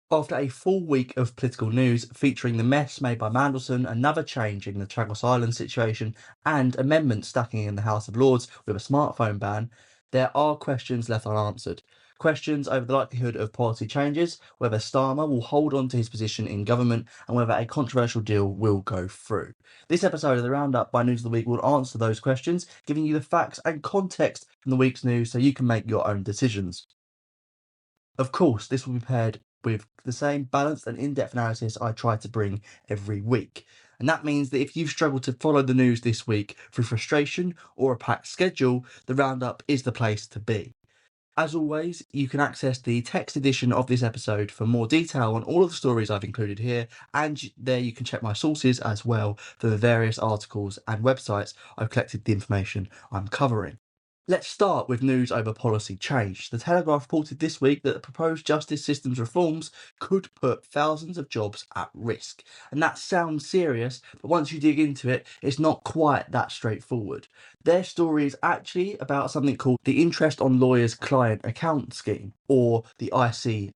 After a full week of political news featuring the mess made by Mandelson, another change in the Chagos Island situation, and amendments stacking in the House of Lords with a smartphone ban, there are questions left unanswered. Questions over the likelihood of policy changes, whether Starmer will hold on to his position in government, and whether a controversial deal will go through. This episode of the Roundup by News of the Week will answer those questions, giving you the facts and context from the week's news so you can make your own decisions. Of course, this will be paired with the same balanced and in-depth analysis I try to bring every week. And that means that if you've struggled to follow the news this week through frustration or a packed schedule, the Roundup is the place to be. As always, you can access the text edition of this episode for more detail on all of the stories I've included here, and there you can check my sources as well for the various articles and websites I've collected the information I'm covering. Let's start with news over policy change. The Telegraph reported this week that the proposed justice systems reforms could put thousands of jobs at risk. And that sounds serious, but once you dig into it, it's not quite that straightforward. Their story is actually about something called the Interest on Lawyers Client Account Scheme, or the ILCA.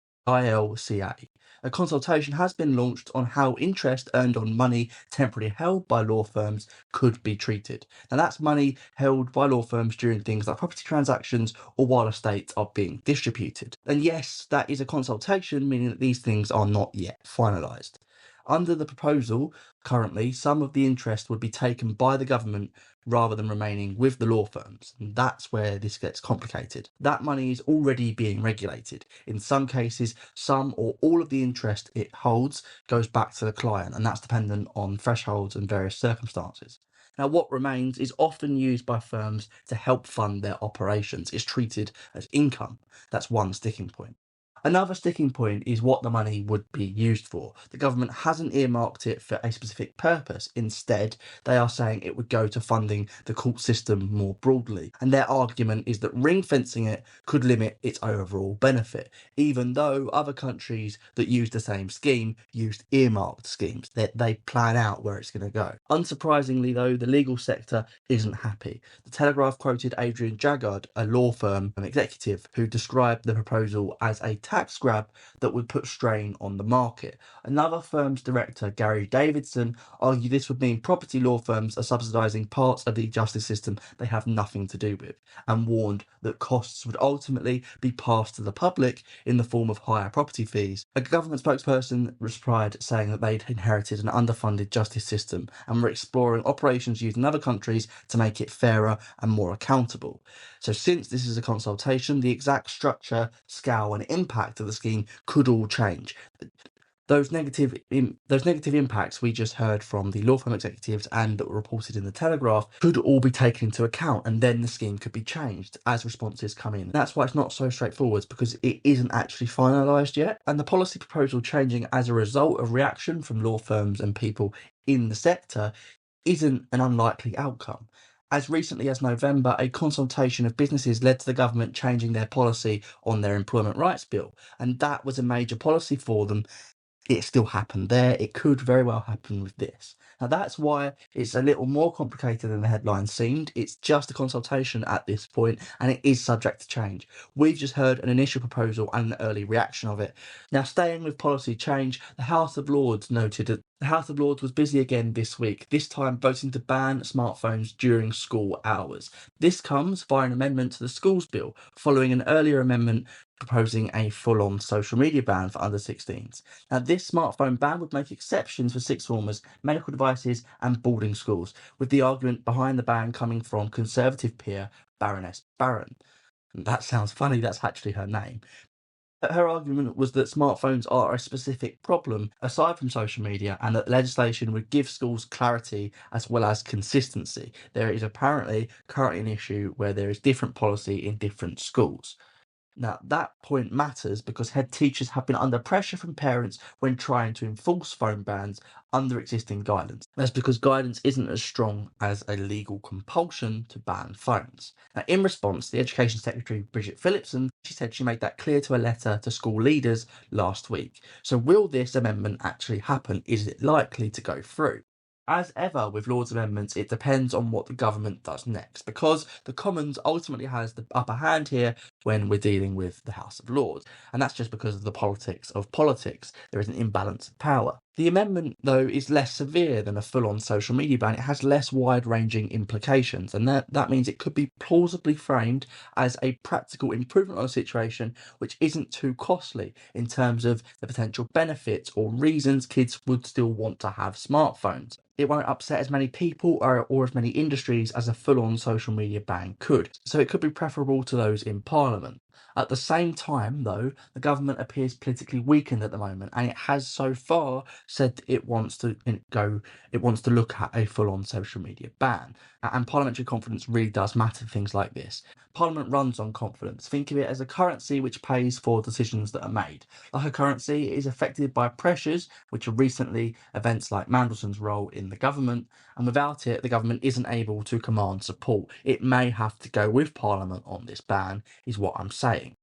A consultation has been launched on how interest earned on money temporarily held by law firms could be treated. Now, that's money held by law firms during things like property transactions or while estates are being distributed. And yes, that is a consultation, meaning that these things are not yet finalised. Under the proposal, currently, some of the interest would be taken by the government rather than remaining with the law firms. And that's where this gets complicated. That money is already being regulated. In some cases, some or all of the interest it holds goes back to the client, and that's dependent on thresholds and various circumstances. Now, what remains is often used by firms to help fund their operations. It's treated as income. That's one sticking point. Another sticking point is what the money would be used for. The government hasn't earmarked it for a specific purpose. Instead, they are saying it would go to funding the court system more broadly. And their argument is that ring fencing it could limit its overall benefit, even though other countries that use the same scheme used earmarked schemes, that they plan out where it's going to go. Unsurprisingly, though, the legal sector isn't happy. The Telegraph quoted Adrian Jaggard, a law firm executive, who described the proposal as a tax grab that would put strain on the market. Another firm's director, Gary Davidson, argued this would mean property law firms are subsidising parts of the justice system they have nothing to do with, and warned that costs would ultimately be passed to the public in the form of higher property fees. A government spokesperson replied saying that they'd inherited an underfunded justice system and were exploring operations used in other countries to make it fairer and more accountable. So since this is a consultation, the exact structure, scale and impact of the scheme could all change. Those negative impacts we just heard from the law firm executives and that were reported in the Telegraph could all be taken into account, and then the scheme could be changed as responses come in. That's why it's not so straightforward, because it isn't actually finalised yet, and the policy proposal changing as a result of reaction from law firms and people in the sector isn't an unlikely outcome. As recently as November, a consultation of businesses led to the government changing their policy on their employment rights bill, and that was a major policy for them. It still happened there. It could very well happen with this. Now, that's why it's a little more complicated than the headline seemed. It's just a consultation at this point, and it is subject to change. We've just heard an initial proposal and an early reaction of it. Now, staying with policy change, the House of Lords noted that the House of Lords was busy again this week, this time voting to ban smartphones during school hours. This comes via an amendment to the schools bill, following an earlier amendment proposing a full-on social media ban for under 16s. Now, this smartphone ban would make exceptions for sixth formers, medical devices and boarding schools, with the argument behind the ban coming from Conservative peer Baroness Barron. And that sounds funny, that's actually her name. Her argument was that smartphones are a specific problem aside from social media, and that legislation would give schools clarity as well as consistency. There is apparently currently an issue where there is different policy in different schools. Now, that point matters because head teachers have been under pressure from parents when trying to enforce phone bans under existing guidance. That's because guidance isn't as strong as a legal compulsion to ban phones. Now, in response, the Education Secretary, Bridget Phillipson, she said she made that clear to a letter to school leaders last week. So will this amendment actually happen? Is it likely to go through? As ever with Lord's amendments, it depends on what the government does next, because the Commons ultimately has the upper hand here when we're dealing with the House of Lords. And that's just because of the politics of politics. There is an imbalance of power. The amendment, though, is less severe than a full-on social media ban. It has less wide-ranging implications, and that means it could be plausibly framed as a practical improvement on a situation which isn't too costly in terms of the potential benefits or reasons kids would still want to have smartphones. It won't upset as many people or as many industries as a full-on social media ban could, so it could be preferable to those in Parliament. At the same time, though, the government appears politically weakened at the moment, and it has so far said it wants to look at a full-on social media ban. And parliamentary confidence really does matter for things like this. Parliament runs on confidence. Think of it as a currency which pays for decisions that are made. Like a currency, it is affected by pressures, which are recently events like Mandelson's role in the government, and without it, the government isn't able to command support. It may have to go with Parliament on this ban, is what I'm saying.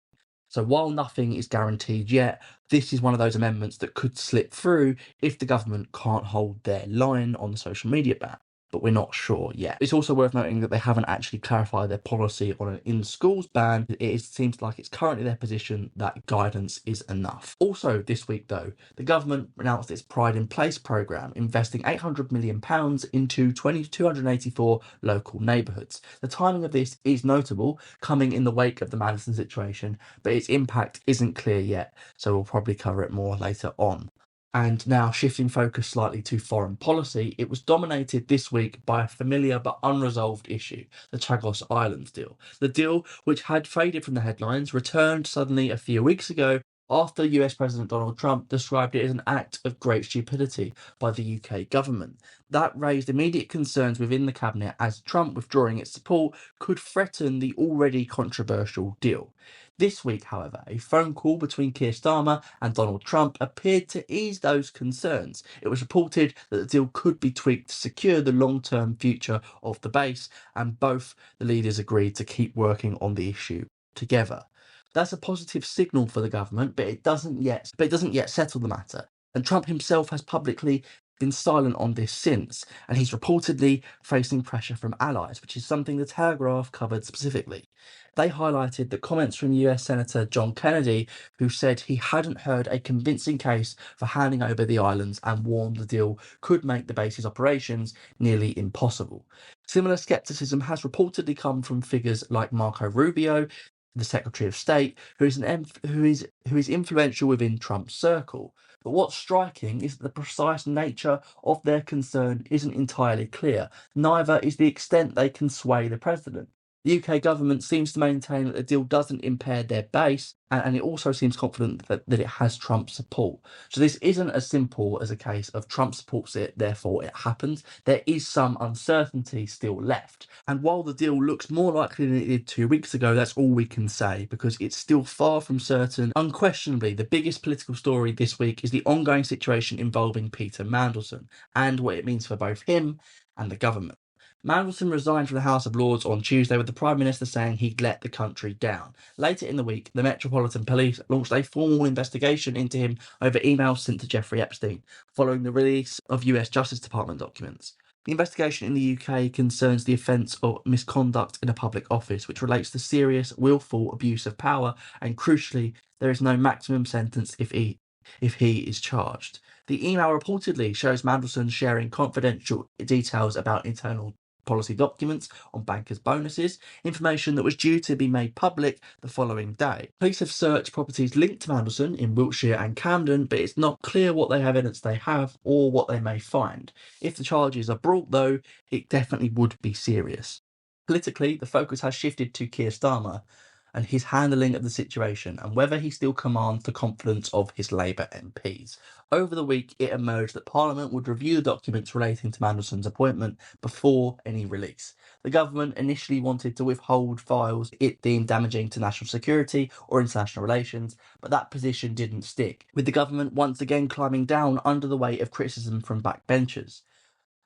So while nothing is guaranteed yet, this is one of those amendments that could slip through if the government can't hold their line on the social media ban. But we're not sure yet. It's also worth noting that they haven't actually clarified their policy on an in-schools ban. It seems like it's currently their position that guidance is enough. Also this week though, the government announced its Pride in Place programme, investing £800 million into 284 local neighbourhoods. The timing of this is notable, coming in the wake of the Mandelson situation, but its impact isn't clear yet, so we'll probably cover it more later on. And now shifting focus slightly to foreign policy, it was dominated this week by a familiar but unresolved issue, the Chagos Islands deal. The deal, which had faded from the headlines, returned suddenly a few weeks ago after US President Donald Trump described it as an act of great stupidity by the UK government. That raised immediate concerns within the cabinet as Trump withdrawing its support could threaten the already controversial deal. This week, however, a phone call between Keir Starmer and Donald Trump appeared to ease those concerns. It was reported that the deal could be tweaked to secure the long-term future of the base, and both the leaders agreed to keep working on the issue together. That's a positive signal for the government, but it doesn't yet settle the matter. And Trump himself has publicly been silent on this since, and he's reportedly facing pressure from allies, which is something the Telegraph covered specifically. They highlighted the comments from US Senator John Kennedy, who said he hadn't heard a convincing case for handing over the islands and warned the deal could make the base's operations nearly impossible. Similar skepticism has reportedly come from figures like Marco Rubio, the Secretary of State, who is influential within Trump's circle. But what's striking is that the precise nature of their concern isn't entirely clear. Neither is the extent they can sway the president. The UK government seems to maintain that the deal doesn't impair their base, and it also seems confident that it has Trump's support. So this isn't as simple as a case of Trump supports it, therefore it happens. There is some uncertainty still left. And while the deal looks more likely than it did 2 weeks ago, that's all we can say, because it's still far from certain. Unquestionably, the biggest political story this week is the ongoing situation involving Peter Mandelson and what it means for both him and the government. Mandelson resigned from the House of Lords on Tuesday, with the Prime Minister saying he'd let the country down. Later in the week, the Metropolitan Police launched a formal investigation into him over emails sent to Jeffrey Epstein, following the release of US Justice Department documents. The investigation in the UK concerns the offence of misconduct in a public office, which relates to serious, willful abuse of power, and crucially, there is no maximum sentence if he is charged. The email reportedly shows Mandelson sharing confidential details about internal policy documents on bankers' bonuses, information that was due to be made public the following day. Police have searched properties linked to Mandelson in Wiltshire and Camden, but it's not clear what evidence they have or what they may find. If the charges are brought, though, it definitely would be serious. Politically, the focus has shifted to Keir Starmer and his handling of the situation, and whether he still commands the confidence of his Labour MPs. Over the week, it emerged that Parliament would review the documents relating to Mandelson's appointment before any release. The government initially wanted to withhold files it deemed damaging to national security or international relations, but that position didn't stick, with the government once again climbing down under the weight of criticism from backbenchers.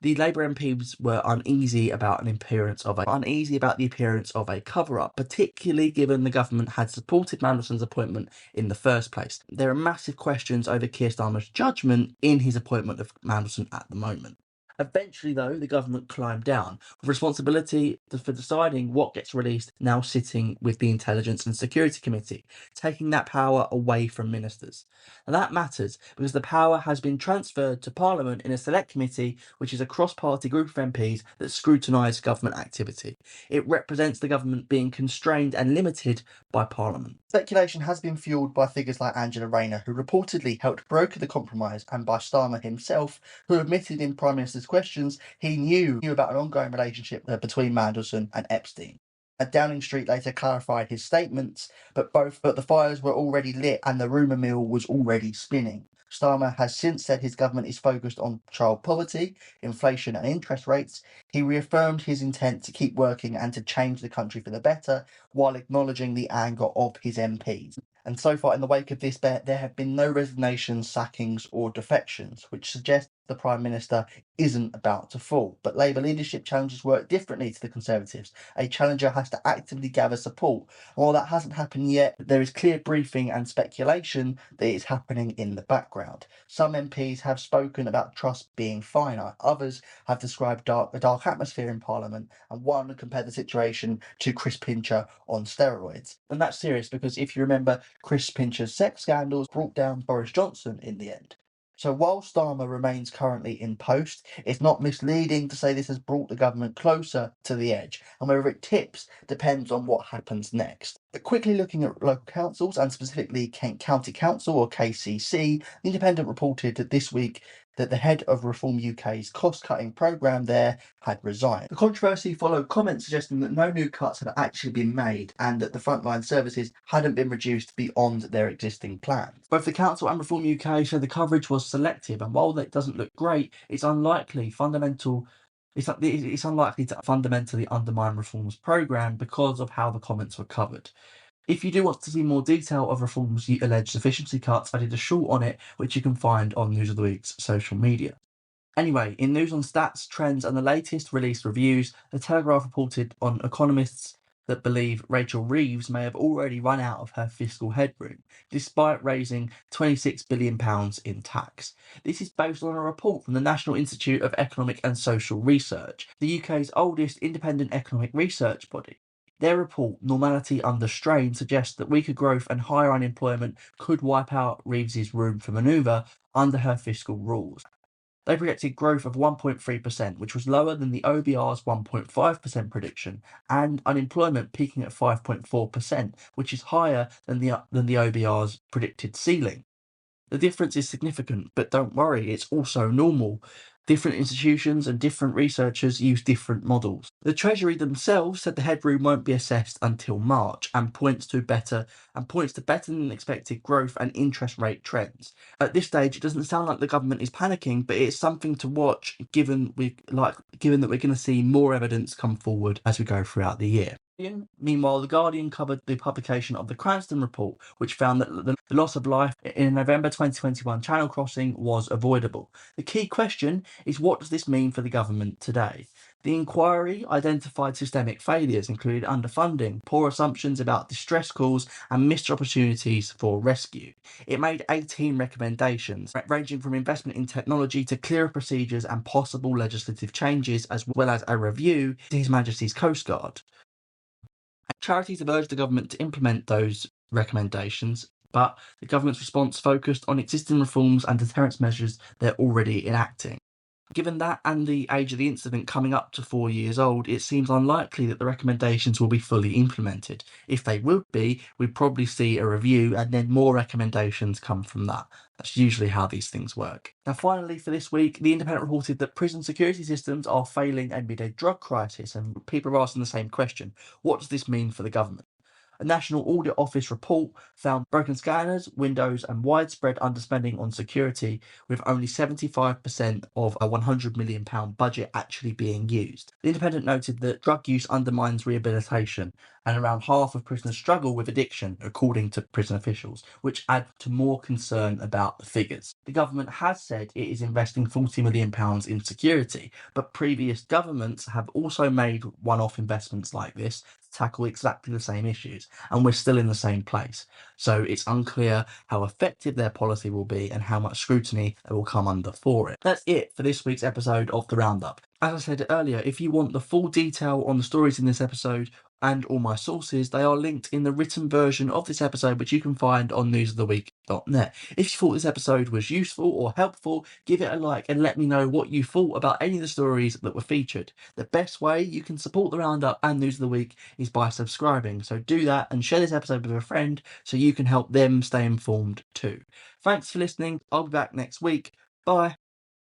The Labour MPs were uneasy about the appearance of a cover-up, particularly given the government had supported Mandelson's appointment in the first place. There are massive questions over Keir Starmer's judgment in his appointment of Mandelson at the moment. Eventually, though, the government climbed down, with responsibility for deciding what gets released now sitting with the Intelligence and Security Committee, taking that power away from ministers. And that matters because the power has been transferred to Parliament in a select committee, which is a cross-party group of MPs that scrutinise government activity. It represents the government being constrained and limited by Parliament. Speculation has been fuelled by figures like Angela Rayner, who reportedly helped broker the compromise, and by Starmer himself, who admitted in Prime Minister's questions he knew about an ongoing relationship between Mandelson and Epstein. Downing Street later clarified his statements, but the fires were already lit and the rumour mill was already spinning. Starmer has since said his government is focused on child poverty, inflation and interest rates. He reaffirmed his intent to keep working and to change the country for the better, while acknowledging the anger of his MPs. And so far in the wake of this bet, there have been no resignations, sackings or defections, which suggests the Prime Minister isn't about to fall. But Labour leadership challenges work differently to the Conservatives. A challenger has to actively gather support. And while that hasn't happened yet, there is clear briefing and speculation that it's happening in the background. Some MPs have spoken about trust being finite. Others have described a dark atmosphere in Parliament, and one compared the situation to Chris Pincher on steroids. And that's serious because if you remember, Chris Pincher's sex scandals brought down Boris Johnson in the end. So while Starmer remains currently in post, it's not misleading to say this has brought the government closer to the edge, and whether it tips depends on what happens next. But quickly looking at local councils, and specifically Kent County Council or KCC, The Independent reported that this week that the head of Reform UK's cost-cutting programme there had resigned. The controversy followed comments suggesting that no new cuts had actually been made and that the frontline services hadn't been reduced beyond their existing plans. Both the council and Reform UK said the coverage was selective, and while that doesn't look great, it's unlikely to fundamentally undermine Reform's programme because of how the comments were covered. If you do want to see more detail of Reform's alleged efficiency cuts, I did a short on it, which you can find on News of the Week's social media. Anyway, in news on stats, trends, and the latest released reviews, The Telegraph reported on economists that believe Rachel Reeves may have already run out of her fiscal headroom, despite raising £26 billion in tax. This is based on a report from the National Institute of Economic and Social Research, the UK's oldest independent economic research body. Their report, Normality Under Strain, suggests that weaker growth and higher unemployment could wipe out Reeves's room for manoeuvre under her fiscal rules. They projected growth of 1.3%, which was lower than the OBR's 1.5% prediction, and unemployment peaking at 5.4%, which is higher than the OBR's predicted ceiling. The difference is significant, but don't worry, it's also normal. Different institutions and different researchers use different models. The Treasury themselves said the headroom won't be assessed until March and points to better than expected growth and interest rate trends. At this stage, it doesn't sound like the government is panicking, but it's something to watch given that we're going to see more evidence come forward as we go throughout the year. Meanwhile, The Guardian covered the publication of the Cranston report, which found that the loss of life in a November 2021 Channel crossing was avoidable. The key question is, what does this mean for the government today? The inquiry identified systemic failures, including underfunding, poor assumptions about distress calls, and missed opportunities for rescue. It made 18 recommendations, ranging from investment in technology to clearer procedures and possible legislative changes, as well as a review to His Majesty's Coast Guard. Charities have urged the government to implement those recommendations, but the government's response focused on existing reforms and deterrence measures they're already enacting. Given that and the age of the incident coming up to 4 years old, it seems unlikely that the recommendations will be fully implemented. If they would be, we'd probably see a review and then more recommendations come from that. That's usually how these things work. Now, finally, for this week, The Independent reported that prison security systems are failing amid a drug crisis, and people are asking the same question. What does this mean for the government? A National Audit Office report found broken scanners, windows, and widespread underspending on security, with only 75% of a £100 million budget actually being used. The Independent noted that drug use undermines rehabilitation, and around half of prisoners struggle with addiction, according to prison officials, which add to more concern about the figures. The government has said it is investing £40 million in security, but previous governments have also made one-off investments like this, tackle exactly the same issues, and we're still in the same place. So it's unclear how effective their policy will be and how much scrutiny they will come under for it. That's it for this week's episode of The Roundup. As I said earlier, if you want the full detail on the stories in this episode and all my sources, they are linked in the written version of this episode, which you can find on newsoftheweek.net. If you thought this episode was useful or helpful, give it a like and let me know what you thought about any of the stories that were featured. The best way you can support the Roundup and News of the Week is by subscribing. So do that and share this episode with a friend so you can help them stay informed too. Thanks for listening. I'll be back next week. Bye.